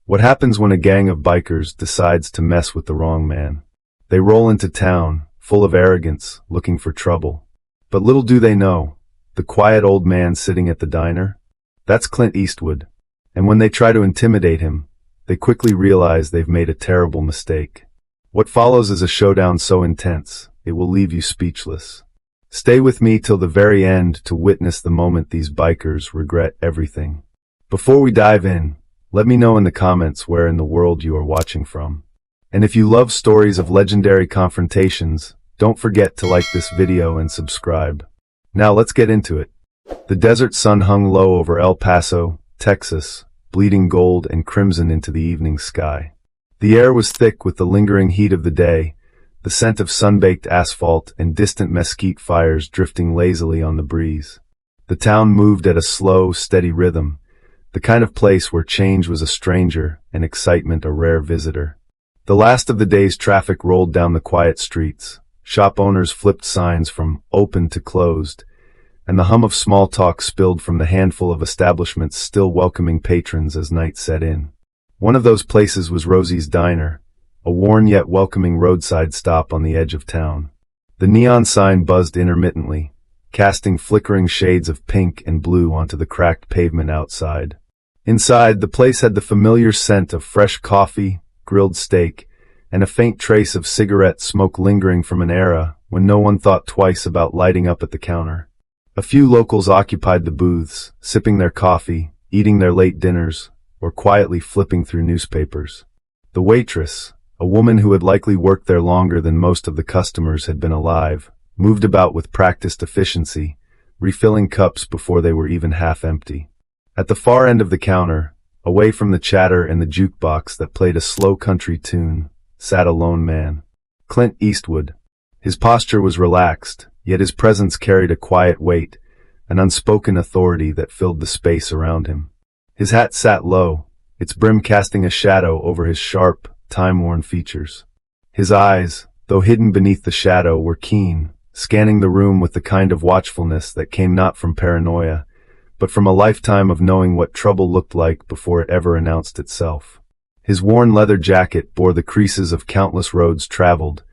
What happens when a gang of bikers decides to mess with the wrong man? They roll into town, full of arrogance, looking for trouble. But little do they know, the quiet old man sitting at the diner? That's Clint Eastwood. And when they try to intimidate him, they quickly realize they've made a terrible mistake. What follows is a showdown so intense, it will leave you speechless. Stay with me till the very end to witness the moment these bikers regret everything. Before we dive in, let me know in the comments where in the world you are watching from. And if you love stories of legendary confrontations, don't forget to like this video and subscribe. Now let's get into it. The desert sun hung low over El Paso, Texas, bleeding gold and crimson into the evening sky. The air was thick with the lingering heat of the day, the scent of sun-baked asphalt and distant mesquite fires drifting lazily on the breeze. The town moved at a slow, steady rhythm, the kind of place where change was a stranger and excitement a rare visitor. The last of the day's traffic rolled down the quiet streets. Shop owners flipped signs from open to closed, and the hum of small talk spilled from the handful of establishments still welcoming patrons as night set in. One of those places was Rosie's Diner, a worn yet welcoming roadside stop on the edge of town. The neon sign buzzed intermittently, casting flickering shades of pink and blue onto the cracked pavement outside. Inside, the place had the familiar scent of fresh coffee, grilled steak, and a faint trace of cigarette smoke lingering from an era when no one thought twice about lighting up at the counter. A few locals occupied the booths, sipping their coffee, eating their late dinners, or quietly flipping through newspapers. The waitress, a woman who had likely worked there longer than most of the customers had been alive, moved about with practiced efficiency, refilling cups before they were even half empty. At the far end of the counter, away from the chatter and the jukebox that played a slow country tune, sat a lone man. Clint Eastwood. His posture was relaxed, yet his presence carried a quiet weight, an unspoken authority that filled the space around him. His hat sat low, its brim casting a shadow over his sharp, time-worn features. His eyes, though hidden beneath the shadow, were keen, scanning the room with the kind of watchfulness that came not from paranoia, but from a lifetime of knowing what trouble looked like before it ever announced itself. His worn leather jacket bore the creases of countless roads traveled,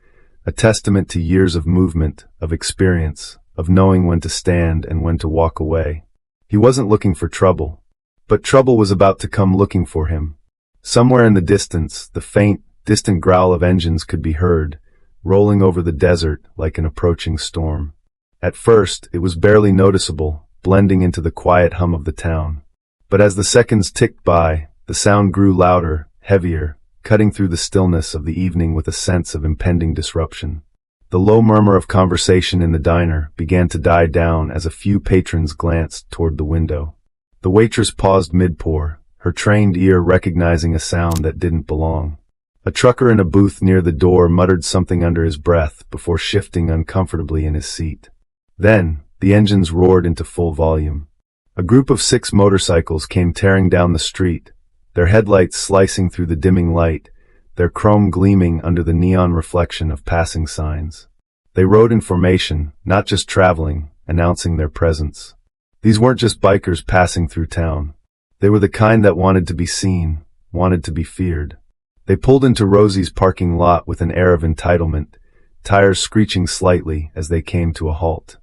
a testament to years of movement, of experience, of knowing when to stand and when to walk away. He wasn't looking for trouble, but trouble was about to come looking for him. Somewhere in the distance, the faint, distant growl of engines could be heard, rolling over the desert like an approaching storm. At first, it was barely noticeable, blending into the quiet hum of the town. But as the seconds ticked by, the sound grew louder, heavier, cutting through the stillness of the evening with a sense of impending disruption. The low murmur of conversation in the diner began to die down as a few patrons glanced toward the window. The waitress paused mid-pour, her trained ear recognizing a sound that didn't belong. A trucker in a booth near the door muttered something under his breath before shifting uncomfortably in his seat. Then, the engines roared into full volume. A group of 6 motorcycles came tearing down the street, their headlights slicing through the dimming light, their chrome gleaming under the neon reflection of passing signs. They rode in formation, not just traveling, announcing their presence. These weren't just bikers passing through town. They were the kind that wanted to be seen, wanted to be feared. They pulled into Rosie's parking lot with an air of entitlement, tires screeching slightly as they came to a halt.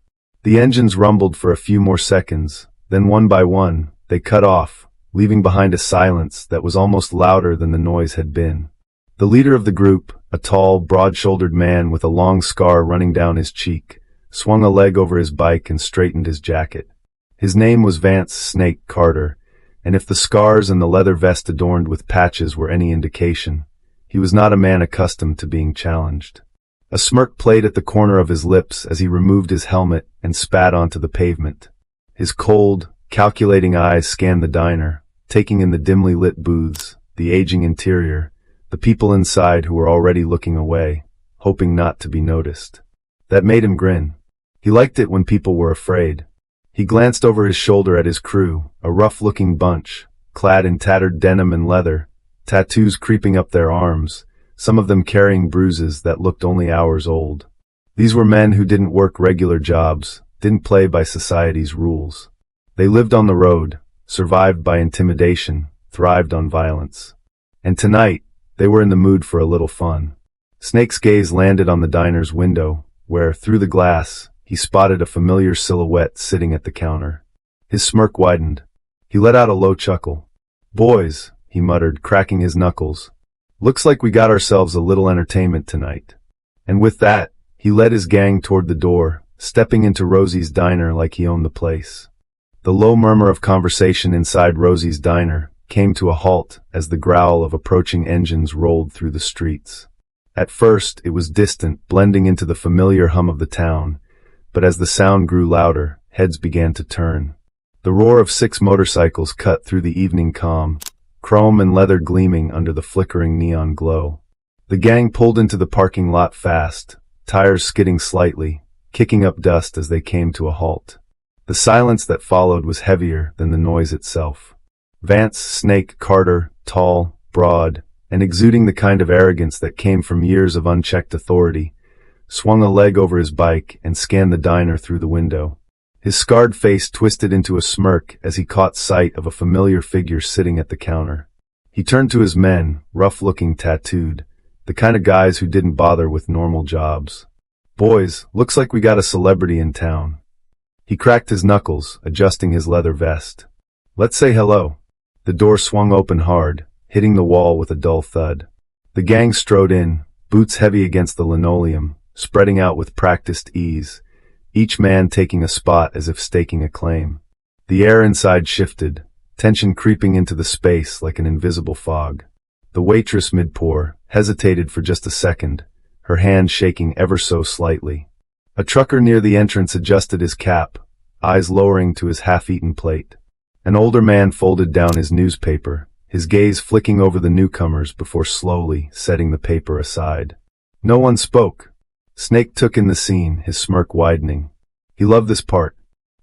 The engines rumbled for a few more seconds, then one by one, they cut off, leaving behind a silence that was almost louder than the noise had been. The leader of the group, a tall, broad-shouldered man with a long scar running down his cheek, swung a leg over his bike and straightened his jacket. His name was Vance "Snake" Carter, and if the scars and the leather vest adorned with patches were any indication, he was not a man accustomed to being challenged. A smirk played at the corner of his lips as he removed his helmet and spat onto the pavement. His cold, calculating eyes scanned the diner, taking in the dimly lit booths, the aging interior, the people inside who were already looking away, hoping not to be noticed. That made him grin. He liked it when people were afraid. He glanced over his shoulder at his crew, a rough-looking bunch, clad in tattered denim and leather, tattoos creeping up their arms, some of them carrying bruises that looked only hours old. These were men who didn't work regular jobs, didn't play by society's rules. They lived on the road, survived by intimidation, thrived on violence. And tonight, they were in the mood for a little fun. Snake's gaze landed on the diner's window, where, through the glass, he spotted a familiar silhouette sitting at the counter. His smirk widened. He let out a low chuckle. "Boys," he muttered, cracking his knuckles. "Looks like we got ourselves a little entertainment tonight." And with that, he led his gang toward the door, stepping into Rosie's diner like he owned the place. The low murmur of conversation inside Rosie's diner came to a halt as the growl of approaching engines rolled through the streets. At first, it was distant, blending into the familiar hum of the town, but as the sound grew louder, heads began to turn. The roar of 6 motorcycles cut through the evening calm, chrome and leather gleaming under the flickering neon glow. The gang pulled into the parking lot fast, tires skidding slightly, kicking up dust as they came to a halt. The silence that followed was heavier than the noise itself. Vance, Snake, Carter, tall, broad, and exuding the kind of arrogance that came from years of unchecked authority, swung a leg over his bike and scanned the diner through the window. His scarred face twisted into a smirk as he caught sight of a familiar figure sitting at the counter. He turned to his men, rough-looking, tattooed, the kind of guys who didn't bother with normal jobs. "Boys, looks like we got a celebrity in town." He cracked his knuckles, adjusting his leather vest. "Let's say hello." The door swung open hard, hitting the wall with a dull thud. The gang strode in, boots heavy against the linoleum, spreading out with practiced ease, each man taking a spot as if staking a claim. The air inside shifted, tension creeping into the space like an invisible fog. The waitress mid-pour hesitated for just a second, her hand shaking ever so slightly. A trucker near the entrance adjusted his cap, eyes lowering to his half-eaten plate. An older man folded down his newspaper, his gaze flicking over the newcomers before slowly setting the paper aside. No one spoke. Snake took in the scene, his smirk widening. He loved this part,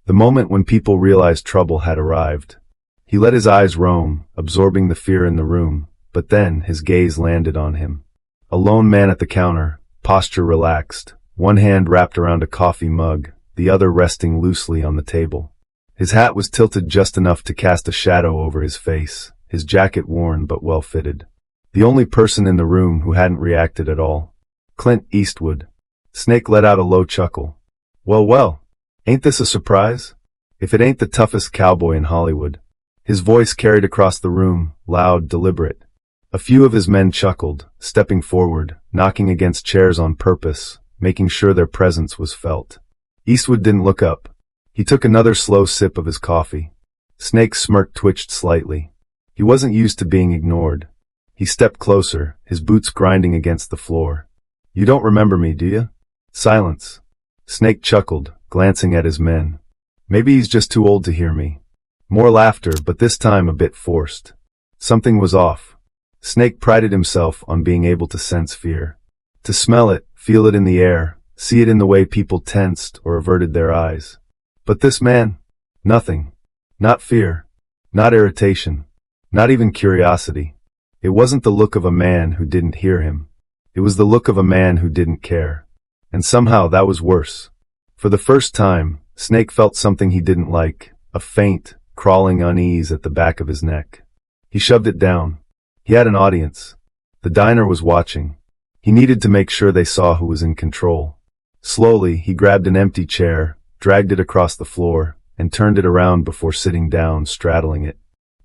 the moment when people realized trouble had arrived. He let his eyes roam, absorbing the fear in the room, but then his gaze landed on him. A lone man at the counter, posture relaxed, one hand wrapped around a coffee mug, the other resting loosely on the table. His hat was tilted just enough to cast a shadow over his face, his jacket worn but well-fitted. The only person in the room who hadn't reacted at all. Clint Eastwood. Snake let out a low chuckle. "Well, well, ain't this a surprise? If it ain't the toughest cowboy in Hollywood." His voice carried across the room, loud, deliberate. A few of his men chuckled, stepping forward, knocking against chairs on purpose, making sure their presence was felt. Eastwood didn't look up. He took another slow sip of his coffee. Snake's smirk twitched slightly. He wasn't used to being ignored. He stepped closer, his boots grinding against the floor. "You don't remember me, do you?" Silence. Snake chuckled, glancing at his men. "Maybe he's just too old to hear me." More laughter, but this time a bit forced. Something was off. Snake prided himself on being able to sense fear. To smell it, feel it in the air, see it in the way people tensed or averted their eyes. But this man? Nothing. Not fear. Not irritation. Not even curiosity. It wasn't the look of a man who didn't hear him. It was the look of a man who didn't care. And somehow that was worse. For the first time, Snake felt something he didn't like, a faint, crawling unease at the back of his neck. He shoved it down. He had an audience. The diner was watching. He needed to make sure they saw who was in control. Slowly, he grabbed an empty chair, dragged it across the floor, and turned it around before sitting down, straddling it.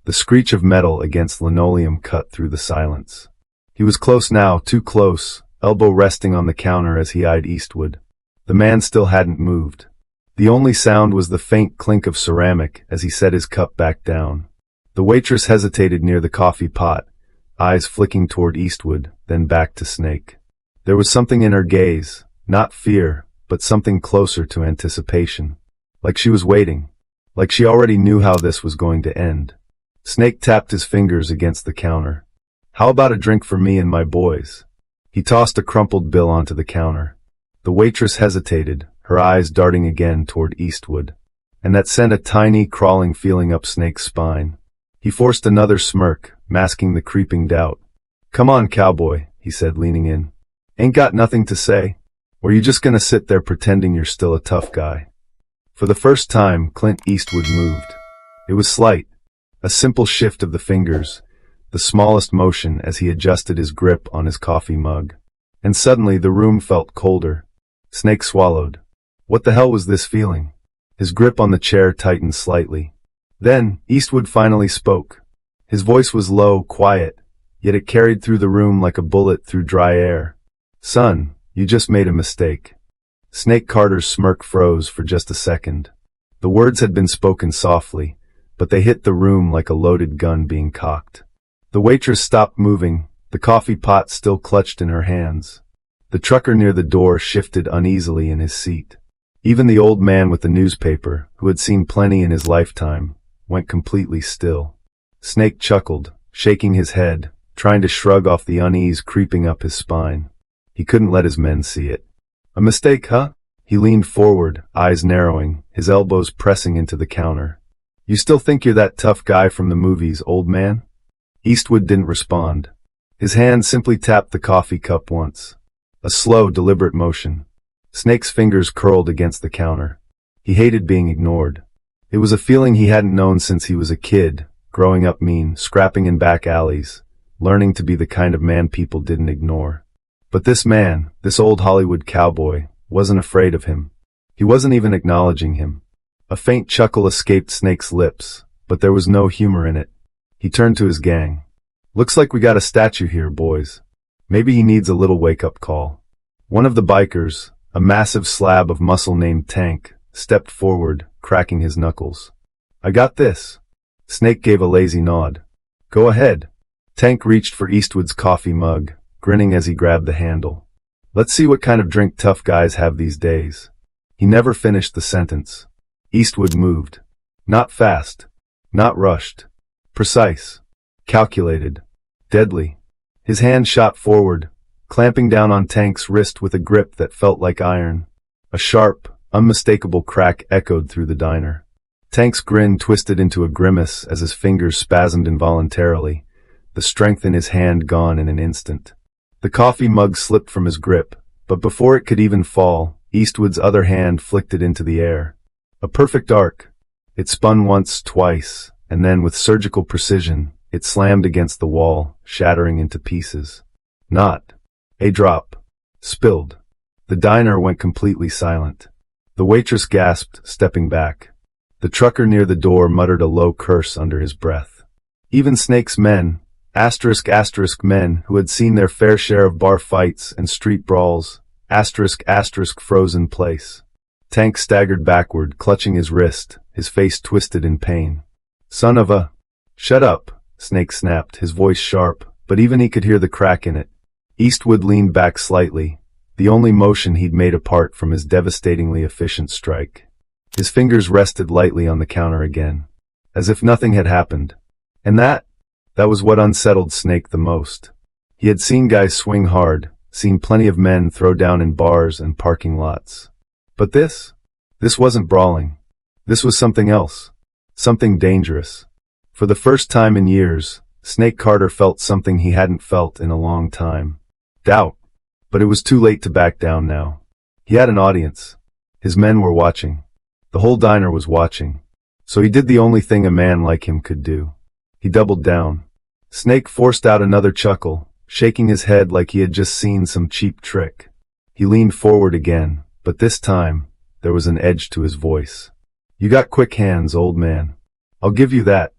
The screech of metal against linoleum cut through the silence. He was close now, too close, elbow resting on the counter as he eyed Eastwood. The man still hadn't moved. The only sound was the faint clink of ceramic as he set his cup back down. The waitress hesitated near the coffee pot, eyes flicking toward Eastwood, then back to Snake. There was something in her gaze, not fear, but something closer to anticipation. Like she was waiting. Like she already knew how this was going to end. Snake tapped his fingers against the counter. "How about a drink for me and my boys?" He tossed a crumpled bill onto the counter. The waitress hesitated, her eyes darting again toward Eastwood. And that sent a tiny, crawling feeling up Snake's spine. He forced another smirk, masking the creeping doubt. "Come on, cowboy," he said, leaning in. "Ain't got nothing to say? Or you just gonna sit there pretending you're still a tough guy?" For the first time, Clint Eastwood moved. It was slight. A simple shift of the fingers, the smallest motion as he adjusted his grip on his coffee mug. And suddenly the room felt colder. Snake swallowed. What the hell was this feeling? His grip on the chair tightened slightly. Then, Eastwood finally spoke. His voice was low, quiet, yet it carried through the room like a bullet through dry air. Son, you just made a mistake. Snake Carter's smirk froze for just a second. The words had been spoken softly, but they hit the room like a loaded gun being cocked. The waitress stopped moving, the coffee pot still clutched in her hands. The trucker near the door shifted uneasily in his seat. Even the old man with the newspaper, who had seen plenty in his lifetime, went completely still. Snake chuckled, shaking his head, trying to shrug off the unease creeping up his spine. He couldn't let his men see it. A mistake, huh? He leaned forward, eyes narrowing, his elbows pressing into the counter. You still think you're that tough guy from the movies, old man? Eastwood didn't respond. His hand simply tapped the coffee cup once. A slow, deliberate motion. Snake's fingers curled against the counter. He hated being ignored. It was a feeling he hadn't known since he was a kid, growing up mean, scrapping in back alleys, learning to be the kind of man people didn't ignore. But this man, this old Hollywood cowboy, wasn't afraid of him. He wasn't even acknowledging him. A faint chuckle escaped Snake's lips, but there was no humor in it. He turned to his gang. Looks like we got a statue here, boys. Maybe he needs a little wake-up call. One of the bikers, a massive slab of muscle named Tank, stepped forward, cracking his knuckles. I got this. Snake gave a lazy nod. Go ahead. Tank reached for Eastwood's coffee mug, grinning as he grabbed the handle. Let's see what kind of drink tough guys have these days. He never finished the sentence. Eastwood moved. Not fast. Not rushed. Precise. Calculated. Deadly. His hand shot forward, clamping down on Tank's wrist with a grip that felt like iron. A sharp, unmistakable crack echoed through the diner. Tank's grin twisted into a grimace as his fingers spasmed involuntarily, the strength in his hand gone in an instant. The coffee mug slipped from his grip, but before it could even fall, Eastwood's other hand flicked it into the air. A perfect arc. It spun once, twice, and then with surgical precision, it slammed against the wall, shattering into pieces. Not a drop. Spilled. The diner went completely silent. The waitress gasped, stepping back. The trucker near the door muttered a low curse under his breath. Even Snake's men, men who had seen their fair share of bar fights and street brawls, froze in place. Tank staggered backward, clutching his wrist, his face twisted in pain. Son of a... Shut up, Snake snapped, his voice sharp, but even he could hear the crack in it. Eastwood leaned back slightly, the only motion he'd made apart from his devastatingly efficient strike. His fingers rested lightly on the counter again, as if nothing had happened. And that was what unsettled Snake the most. He had seen guys swing hard, seen plenty of men throw down in bars and parking lots. But this wasn't brawling. This was something else. Something dangerous. For the first time in years, Snake Carter felt something he hadn't felt in a long time. Doubt. But it was too late to back down now. He had an audience. His men were watching. The whole diner was watching. So he did the only thing a man like him could do. He doubled down. Snake forced out another chuckle, shaking his head like he had just seen some cheap trick. He leaned forward again, but this time, there was an edge to his voice. You got quick hands, old man. I'll give you that.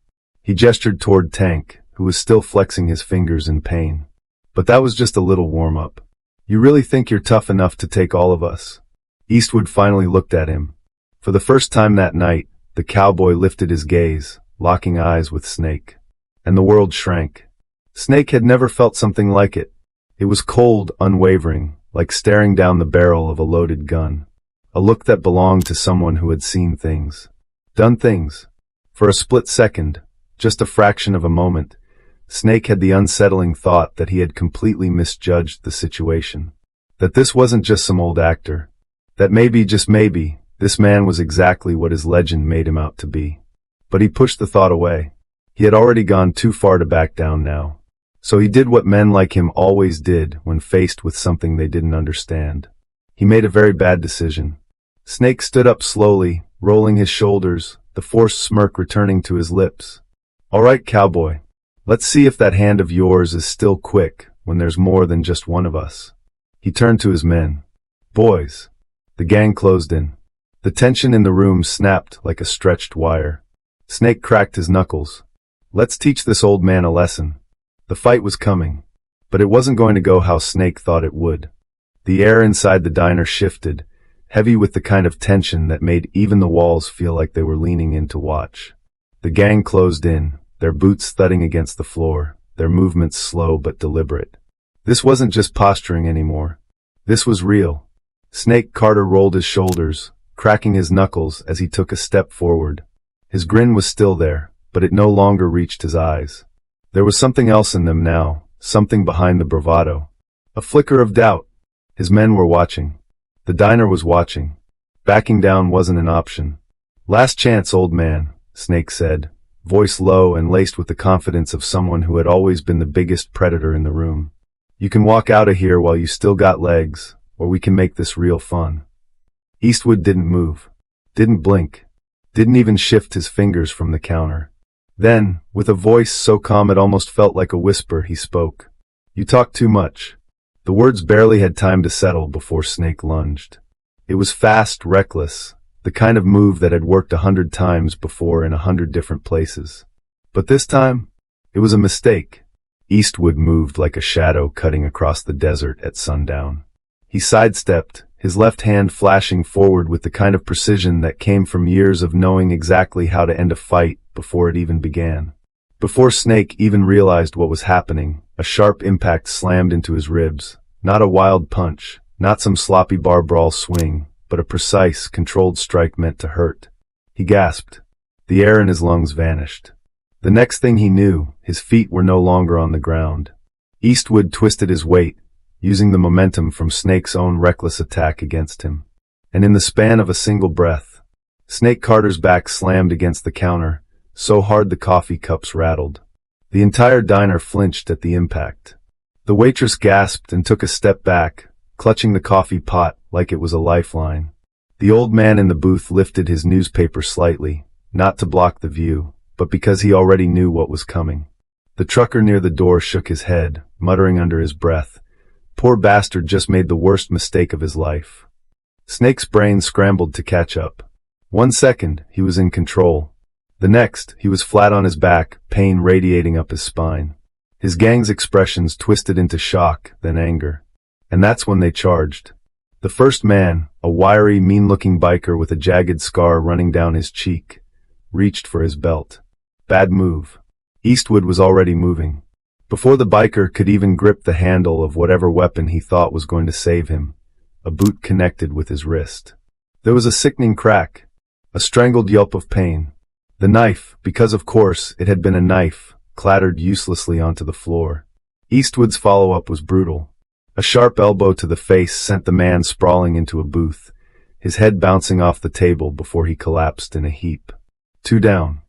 He gestured toward Tank, who was still flexing his fingers in pain. But that was just a little warm-up. You really think you're tough enough to take all of us? Eastwood finally looked at him. For the first time that night, the cowboy lifted his gaze, locking eyes with Snake. And the world shrank. Snake had never felt something like it. It was cold, unwavering, like staring down the barrel of a loaded gun. A look that belonged to someone who had seen things. Done things. For a split second, just a fraction of a moment, Snake had the unsettling thought that he had completely misjudged the situation. That this wasn't just some old actor. That maybe, just maybe, this man was exactly what his legend made him out to be. But he pushed the thought away. He had already gone too far to back down now. So he did what men like him always did when faced with something they didn't understand. He made a very bad decision. Snake stood up slowly, rolling his shoulders, the forced smirk returning to his lips. All right, cowboy. Let's see if that hand of yours is still quick when there's more than just one of us." He turned to his men. "Boys." The gang closed in. The tension in the room snapped like a stretched wire. Snake cracked his knuckles. "Let's teach this old man a lesson." The fight was coming, but it wasn't going to go how Snake thought it would. The air inside the diner shifted, heavy with the kind of tension that made even the walls feel like they were leaning in to watch. The gang closed in, their boots thudding against the floor, their movements slow but deliberate. This wasn't just posturing anymore. This was real. Snake Carter rolled his shoulders, cracking his knuckles as he took a step forward. His grin was still there, but it no longer reached his eyes. There was something else in them now, something behind the bravado. A flicker of doubt. His men were watching. The diner was watching. Backing down wasn't an option. "Last chance, old man," Snake said, voice low and laced with the confidence of someone who had always been the biggest predator in the room. "You can walk out of here while you still got legs, or we can make this real fun." Eastwood didn't move, didn't blink, didn't even shift his fingers from the counter. Then, with a voice so calm it almost felt like a whisper, he spoke. "You talk too much." The words barely had time to settle before Snake lunged. It was fast, reckless, the kind of move that had worked 100 times before in 100 different places. But this time, it was a mistake. Eastwood moved like a shadow cutting across the desert at sundown. He sidestepped, his left hand flashing forward with the kind of precision that came from years of knowing exactly how to end a fight before it even began. Before Snake even realized what was happening, a sharp impact slammed into his ribs. Not a wild punch, not some sloppy bar brawl swing, but a precise, controlled strike meant to hurt. He gasped. The air in his lungs vanished. The next thing he knew, his feet were no longer on the ground. Eastwood twisted his weight, using the momentum from Snake's own reckless attack against him. And in the span of a single breath, Snake Carter's back slammed against the counter, so hard the coffee cups rattled. The entire diner flinched at the impact. The waitress gasped and took a step back, clutching the coffee pot like it was a lifeline. The old man in the booth lifted his newspaper slightly, not to block the view, but because he already knew what was coming. The trucker near the door shook his head, muttering under his breath, "Poor bastard just made the worst mistake of his life." Snake's brain scrambled to catch up. 1 second, he was in control. The next, he was flat on his back, pain radiating up his spine. His gang's expressions twisted into shock, then anger. And that's when they charged. The first man, a wiry, mean-looking biker with a jagged scar running down his cheek, reached for his belt. Bad move. Eastwood was already moving. Before the biker could even grip the handle of whatever weapon he thought was going to save him, a boot connected with his wrist. There was a sickening crack, a strangled yelp of pain. The knife, because of course it had been a knife, clattered uselessly onto the floor. Eastwood's follow-up was brutal. A sharp elbow to the face sent the man sprawling into a booth, his head bouncing off the table before he collapsed in a heap. 2 down.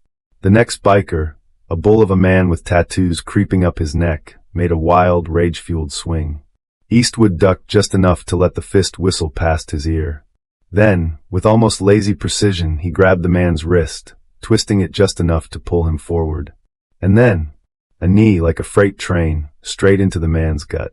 The next biker, a bull of a man with tattoos creeping up his neck, made a wild, rage-fueled swing. Eastwood ducked just enough to let the fist whistle past his ear. Then, with almost lazy precision, he grabbed the man's wrist, twisting it just enough to pull him forward. And then, a knee like a freight train, straight into the man's gut.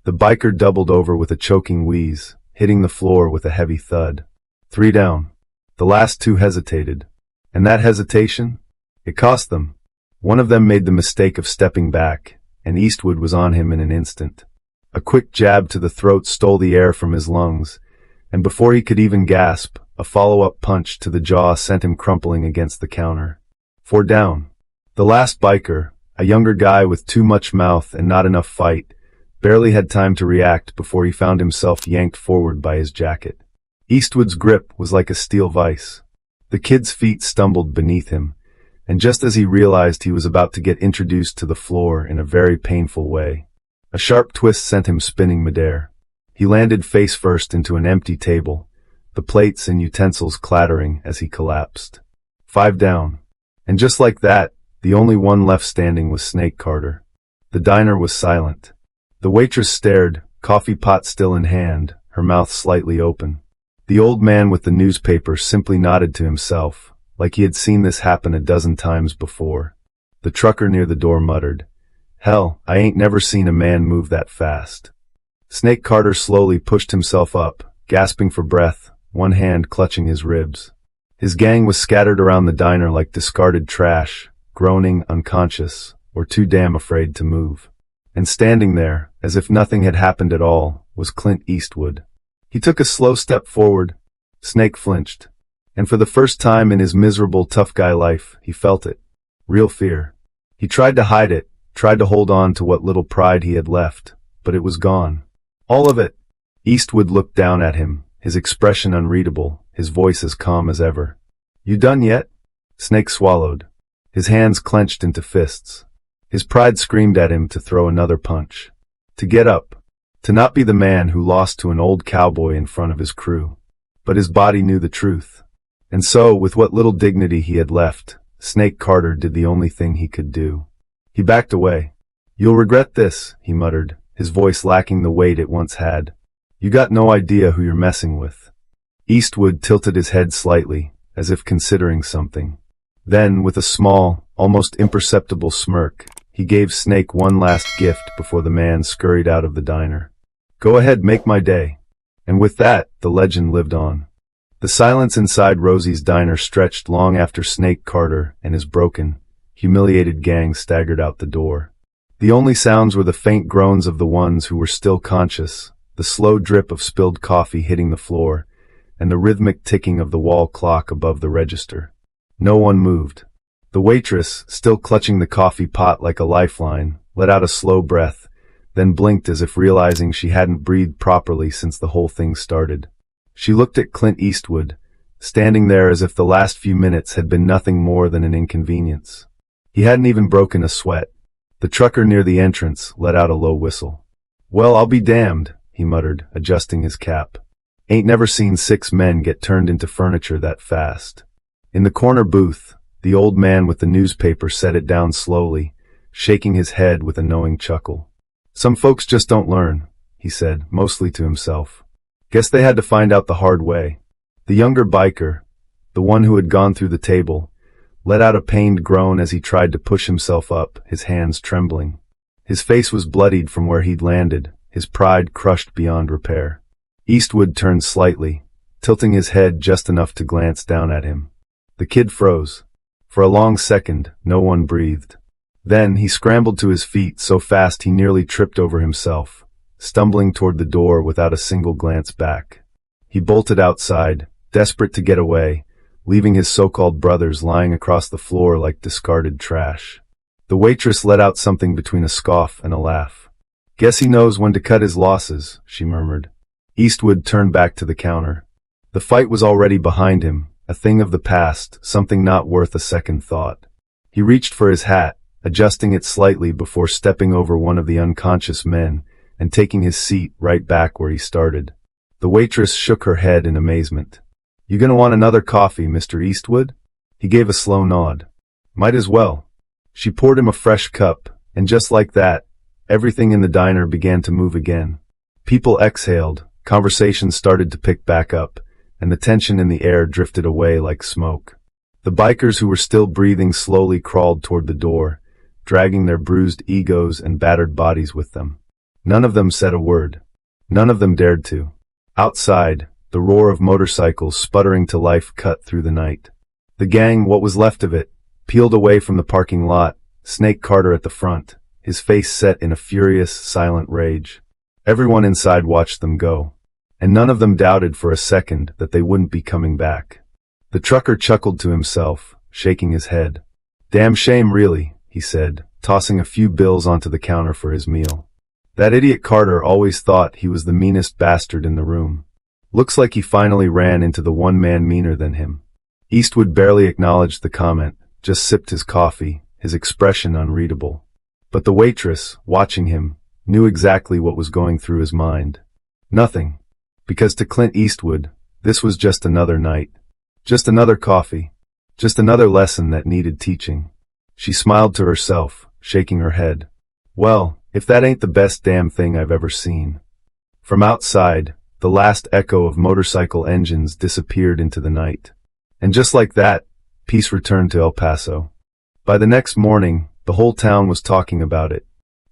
The biker doubled over with a choking wheeze, hitting the floor with a heavy thud. 3 down. The last 2 hesitated. And that hesitation? It cost them. One of them made the mistake of stepping back, and Eastwood was on him in an instant. A quick jab to the throat stole the air from his lungs, and before he could even gasp, a follow-up punch to the jaw sent him crumpling against the counter. 4 down. The last biker, a younger guy with too much mouth and not enough fight, barely had time to react before he found himself yanked forward by his jacket. Eastwood's grip was like a steel vise. The kid's feet stumbled beneath him, and just as he realized he was about to get introduced to the floor in a very painful way, a sharp twist sent him spinning midair. He landed face first into an empty table, the plates and utensils clattering as he collapsed. 5 down. And just like that, the only one left standing was Snake Carter. The diner was silent. The waitress stared, coffee pot still in hand, her mouth slightly open. The old man with the newspaper simply nodded to himself, like he had seen this happen a dozen times before. The trucker near the door muttered, "Hell, I ain't never seen a man move that fast." Snake Carter slowly pushed himself up, gasping for breath, one hand clutching his ribs. His gang was scattered around the diner like discarded trash, groaning, unconscious, or too damn afraid to move. And standing there, as if nothing had happened at all, was Clint Eastwood. He took a slow step forward. Snake flinched. And for the first time in his miserable tough guy life, he felt it. Real fear. He tried to hide it, tried to hold on to what little pride he had left, but it was gone. All of it. Eastwood looked down at him, his expression unreadable, his voice as calm as ever. "You done yet?" Snake swallowed. His hands clenched into fists. His pride screamed at him to throw another punch. To get up. To not be the man who lost to an old cowboy in front of his crew. But his body knew the truth. And so, with what little dignity he had left, Snake Carter did the only thing he could do. He backed away. "You'll regret this," he muttered, his voice lacking the weight it once had. "You got no idea who you're messing with." Eastwood tilted his head slightly, as if considering something. Then, with a small, almost imperceptible smirk, he gave Snake one last gift before the man scurried out of the diner. "Go ahead, make my day." And with that, the legend lived on. The silence inside Rosie's diner stretched long after Snake Carter and his broken, humiliated gang staggered out the door. The only sounds were the faint groans of the ones who were still conscious, the slow drip of spilled coffee hitting the floor, and the rhythmic ticking of the wall clock above the register. No one moved. The waitress, still clutching the coffee pot like a lifeline, let out a slow breath, then blinked as if realizing she hadn't breathed properly since the whole thing started. She looked at Clint Eastwood, standing there as if the last few minutes had been nothing more than an inconvenience. He hadn't even broken a sweat. The trucker near the entrance let out a low whistle. "Well, I'll be damned," he muttered, adjusting his cap. "Ain't never seen 6 men get turned into furniture that fast." In the corner booth, the old man with the newspaper set it down slowly, shaking his head with a knowing chuckle. "Some folks just don't learn," he said, mostly to himself. "Guess they had to find out the hard way." The younger biker, the one who had gone through the table, let out a pained groan as he tried to push himself up, his hands trembling. His face was bloodied from where he'd landed, his pride crushed beyond repair. Eastwood turned slightly, tilting his head just enough to glance down at him. The kid froze. For a long second, no one breathed. Then he scrambled to his feet so fast he nearly tripped over himself, stumbling toward the door without a single glance back. He bolted outside, desperate to get away, leaving his so-called brothers lying across the floor like discarded trash. The waitress let out something between a scoff and a laugh. "Guess he knows when to cut his losses," she murmured. Eastwood turned back to the counter. The fight was already behind him, a thing of the past, something not worth a second thought. He reached for his hat, adjusting it slightly before stepping over one of the unconscious men and taking his seat right back where he started. The waitress shook her head in amazement. "You gonna want another coffee, Mr. Eastwood?" He gave a slow nod. "Might as well." She poured him a fresh cup, and just like that, everything in the diner began to move again. People exhaled, conversation started to pick back up, and the tension in the air drifted away like smoke. The bikers who were still breathing slowly crawled toward the door, dragging their bruised egos and battered bodies with them. None of them said a word. None of them dared to. Outside, the roar of motorcycles sputtering to life cut through the night. The gang, what was left of it, peeled away from the parking lot, Snake Carter at the front, his face set in a furious, silent rage. Everyone inside watched them go, and none of them doubted for a second that they wouldn't be coming back. The trucker chuckled to himself, shaking his head. "Damn shame, really," he said, tossing a few bills onto the counter for his meal. "That idiot Carter always thought he was the meanest bastard in the room. Looks like he finally ran into the one man meaner than him." Eastwood barely acknowledged the comment, just sipped his coffee, his expression unreadable. But the waitress, watching him, knew exactly what was going through his mind. Nothing. Because to Clint Eastwood, this was just another night. Just another coffee. Just another lesson that needed teaching. She smiled to herself, shaking her head. "Well, if that ain't the best damn thing I've ever seen." From outside, the last echo of motorcycle engines disappeared into the night. And just like that, peace returned to El Paso. By the next morning, The whole town was talking about it.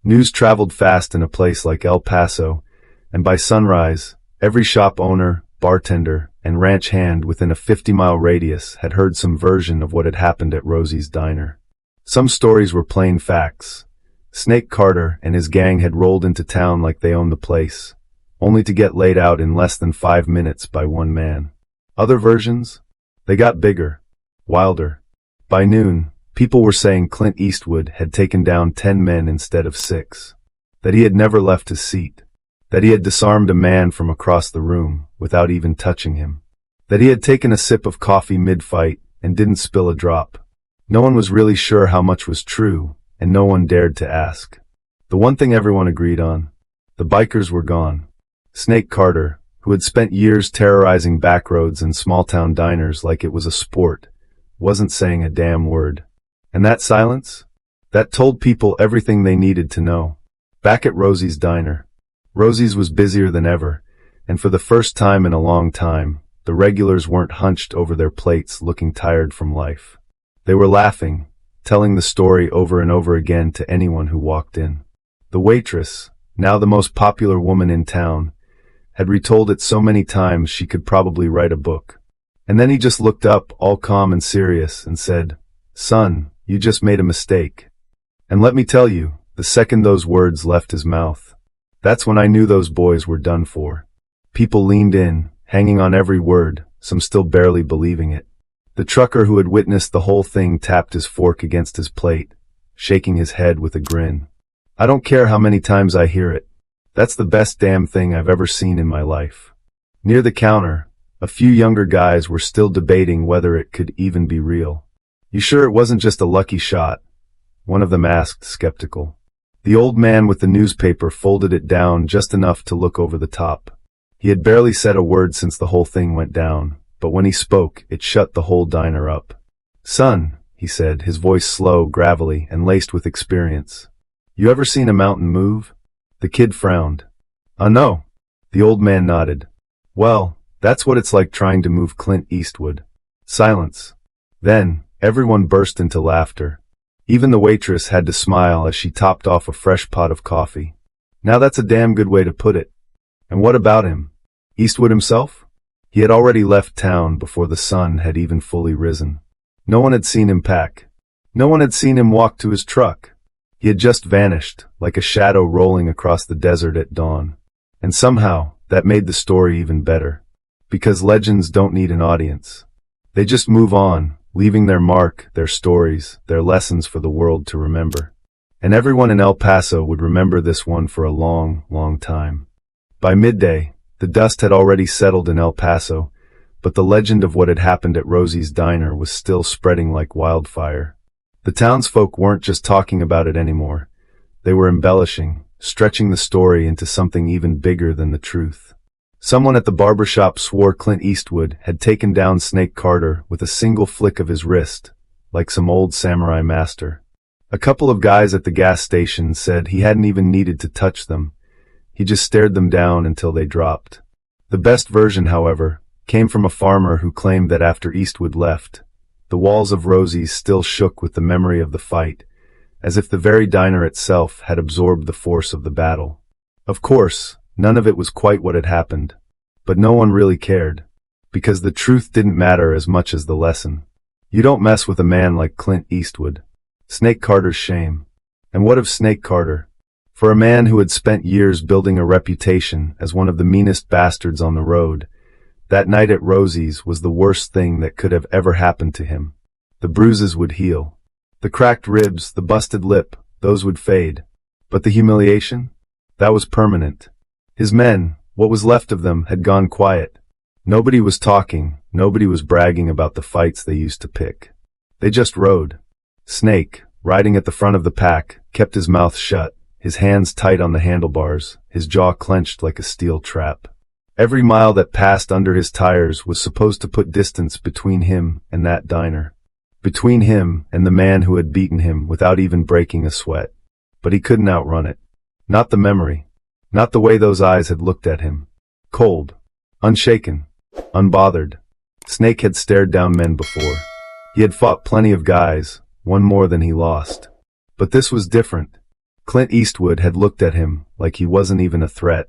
News traveled fast in a place like El Paso, and by sunrise, every shop owner, bartender, and ranch hand within a 50-mile radius had heard some version of what had happened at Rosie's Diner. Some stories were plain facts. Snake Carter and his gang had rolled into town like they owned the place, only to get laid out in less than 5 minutes by one man. Other versions? They got bigger, wilder. By noon, people were saying Clint Eastwood had taken down 10 men instead of 6. That he had never left his seat. That he had disarmed a man from across the room without even touching him. That he had taken a sip of coffee mid-fight and didn't spill a drop. No one was really sure how much was true, and no one dared to ask. The one thing everyone agreed on: the bikers were gone. Snake Carter, who had spent years terrorizing backroads and small-town diners like it was a sport, wasn't saying a damn word. And that silence? That told people everything they needed to know. Back at Rosie's Diner. Rosie's was busier than ever, and for the first time in a long time, the regulars weren't hunched over their plates looking tired from life. They were laughing, telling the story over and over again to anyone who walked in. The waitress, now the most popular woman in town, had retold it so many times she could probably write a book. And then he just looked up, all calm and serious, and said, "Son, you just made a mistake." And let me tell you, the second those words left his mouth, that's when I knew those boys were done for. People leaned in, hanging on every word, some still barely believing it. The trucker who had witnessed the whole thing tapped his fork against his plate, shaking his head with a grin. "I don't care how many times I hear it. That's the best damn thing I've ever seen in my life." Near the counter, a few younger guys were still debating whether it could even be real. "You sure it wasn't just a lucky shot?" one of them asked, skeptical. The old man with the newspaper folded it down just enough to look over the top. He had barely said a word since the whole thing went down, but when he spoke, it shut the whole diner up. "Son," he said, his voice slow, gravelly, and laced with experience. "You ever seen a mountain move?" The kid frowned. No." The old man nodded. "Well, that's what it's like trying to move Clint Eastwood." Silence. Then, everyone burst into laughter. Even the waitress had to smile as she topped off a fresh pot of coffee. "Now that's a damn good way to put it." "And what about him? Eastwood himself?" He had already left town before the sun had even fully risen. No one had seen him pack. No one had seen him walk to his truck. He had just vanished, like a shadow rolling across the desert at dawn. And somehow, that made the story even better. Because legends don't need an audience. They just move on, leaving their mark, their stories, their lessons for the world to remember. And everyone in El Paso would remember this one for a long, long time. By midday, the dust had already settled in El Paso, but the legend of what had happened at Rosie's Diner was still spreading like wildfire. The townsfolk weren't just talking about it anymore. They were embellishing, stretching the story into something even bigger than the truth. Someone at the barbershop swore Clint Eastwood had taken down Snake Carter with a single flick of his wrist, like some old samurai master. A couple of guys at the gas station said he hadn't even needed to touch them. He just stared them down until they dropped. The best version, however, came from a farmer who claimed that after Eastwood left, the walls of Rosie's still shook with the memory of the fight, as if the very diner itself had absorbed the force of the battle. Of course, none of it was quite what had happened, but no one really cared, because the truth didn't matter as much as the lesson. You don't mess with a man like Clint Eastwood. Snake Carter's shame. And what of Snake Carter? For a man who had spent years building a reputation as one of the meanest bastards on the road, that night at Rosie's was the worst thing that could have ever happened to him. The bruises would heal. The cracked ribs, the busted lip, those would fade. But the humiliation? That was permanent. His men, what was left of them, had gone quiet. Nobody was talking, nobody was bragging about the fights they used to pick. They just rode. Snake, riding at the front of the pack, kept his mouth shut, his hands tight on the handlebars, his jaw clenched like a steel trap. Every mile that passed under his tires was supposed to put distance between him and that diner. Between him and the man who had beaten him without even breaking a sweat. But he couldn't outrun it. Not the memory. Not the way those eyes had looked at him. Cold. Unshaken. Unbothered. Snake had stared down men before. He had fought plenty of guys, one more than he lost. But this was different. Clint Eastwood had looked at him like he wasn't even a threat,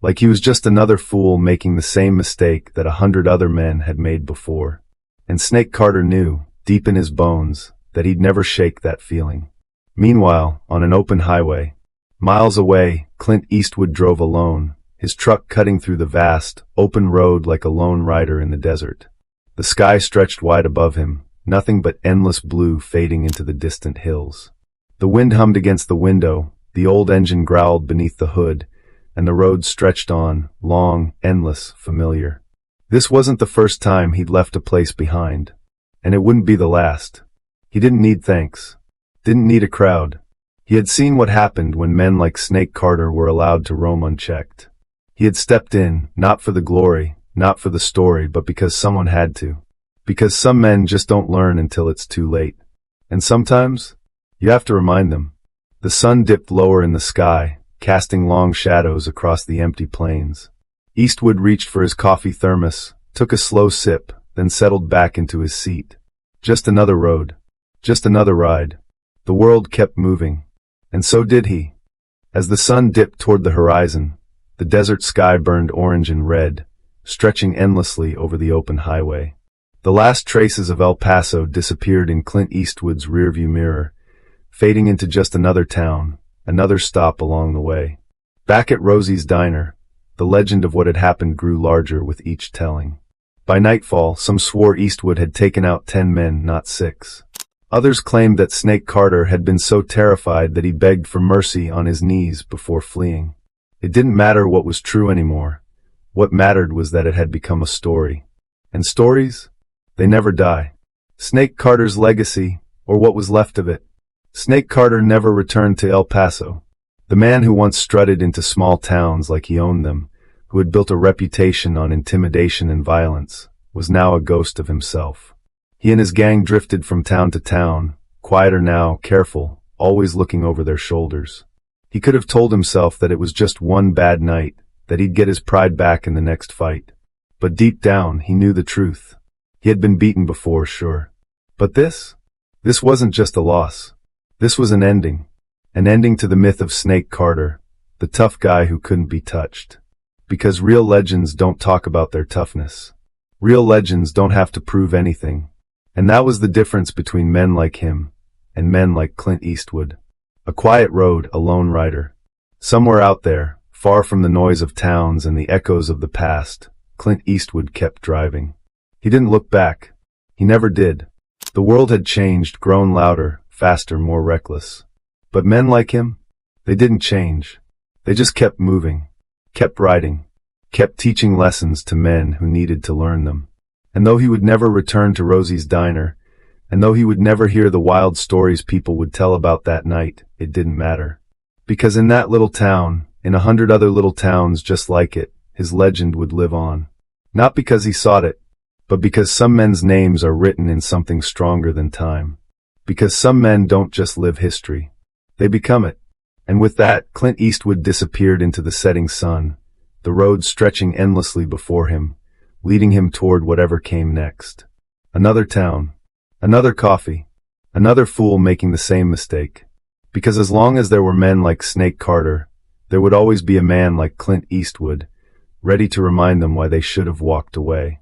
like he was just another fool making the same mistake that 100 other men had made before. And Snake Carter knew, deep in his bones, that he'd never shake that feeling. Meanwhile, on an open highway, miles away, Clint Eastwood drove alone, his truck cutting through the vast, open road like a lone rider in the desert. The sky stretched wide above him, nothing but endless blue fading into the distant hills. The wind hummed against the window, the old engine growled beneath the hood, and the road stretched on, long, endless, familiar. This wasn't the first time he'd left a place behind, and it wouldn't be the last. He didn't need thanks, didn't need a crowd. He had seen what happened when men like Snake Carter were allowed to roam unchecked. He had stepped in, not for the glory, not for the story, but because someone had to. Because some men just don't learn until it's too late. And sometimes, you have to remind them. The sun dipped lower in the sky, casting long shadows across the empty plains. Eastwood reached for his coffee thermos, took a slow sip, then settled back into his seat. Just another road. Just another ride. The world kept moving. And so did he. As the sun dipped toward the horizon, the desert sky burned orange and red, stretching endlessly over the open highway. The last traces of El Paso disappeared in Clint Eastwood's rearview mirror, fading into just another town, another stop along the way. Back at Rosie's diner, the legend of what had happened grew larger with each telling. By nightfall, some swore Eastwood had taken out 10 men, not 6. Others claimed that Snake Carter had been so terrified that he begged for mercy on his knees before fleeing. It didn't matter what was true anymore. What mattered was that it had become a story. And stories? They never die. Snake Carter's legacy, or what was left of it. Snake Carter never returned to El Paso. The man who once strutted into small towns like he owned them, who had built a reputation on intimidation and violence, was now a ghost of himself. He and his gang drifted from town to town, quieter now, careful, always looking over their shoulders. He could have told himself that it was just one bad night, that he'd get his pride back in the next fight. But deep down, he knew the truth. He had been beaten before, sure. But this wasn't just a loss. This was an ending to the myth of Snake Carter, the tough guy who couldn't be touched. Because real legends don't talk about their toughness. Real legends don't have to prove anything. And that was the difference between men like him and men like Clint Eastwood. A quiet road, a lone rider. Somewhere out there, far from the noise of towns and the echoes of the past, Clint Eastwood kept driving. He didn't look back. He never did. The world had changed, grown louder, faster, more reckless. But men like him? They didn't change. They just kept moving, kept riding, kept teaching lessons to men who needed to learn them. And though he would never return to Rosie's diner, and though he would never hear the wild stories people would tell about that night, it didn't matter. Because in that little town, in 100 other little towns just like it, his legend would live on. Not because he sought it, but because some men's names are written in something stronger than time. Because some men don't just live history. They become it. And with that, Clint Eastwood disappeared into the setting sun, the road stretching endlessly before him, leading him toward whatever came next. Another town. Another coffee. Another fool making the same mistake. Because as long as there were men like Snake Carter, there would always be a man like Clint Eastwood, ready to remind them why they should have walked away.